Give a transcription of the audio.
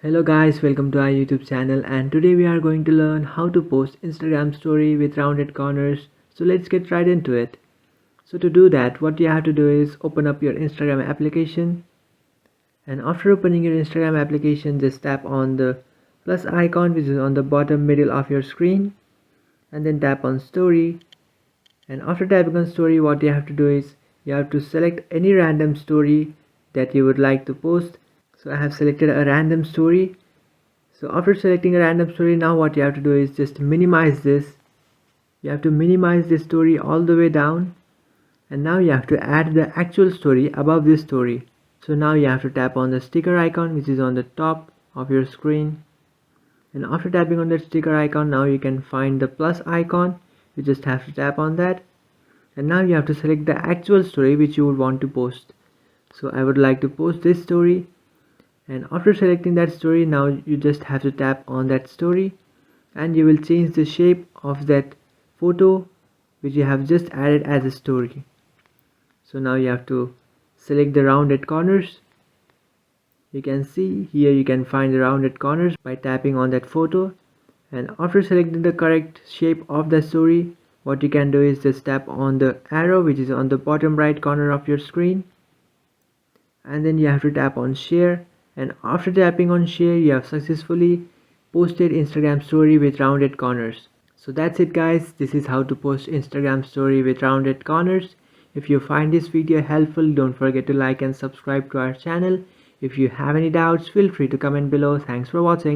Hello guys, welcome to our YouTube channel, and today we are going to learn how to post Instagram story with rounded corners. So let's get right into it. So to do that, what you have to do is open up your Instagram application, and after opening your Instagram application, just tap on the plus icon which is on the bottom middle of your screen, and then tap on story. And after tapping on story, what you have to do is you have to select any random story that you would like to post. So I have selected a random story. So after selecting a random story, now what you have to do is just minimize this. You have to minimize this story all the way down, and now you have to add the actual story above this story. So now you have to tap on the sticker icon which is on the top of your screen, and after tapping on that sticker icon, now you can find the plus icon. You just have to tap on that, and now you have to select the actual story which you would want to post. So I would like to post this story, and after selecting that story, now you just have to tap on that story, and you will change the shape of that photo which you have just added as a story. So now you have to select the rounded corners. You can see here you can find the rounded corners by tapping on that photo, and after selecting the correct shape of the story, what you can do is just tap on the arrow which is on the bottom right corner of your screen, and then you have to tap on share, and after tapping on share, you have successfully posted Instagram story with rounded corners. So that's it guys, this is how to post Instagram story with rounded corners. If you find this video helpful, don't forget to like and subscribe to our channel. If you have any doubts, feel free to comment below. Thanks for watching.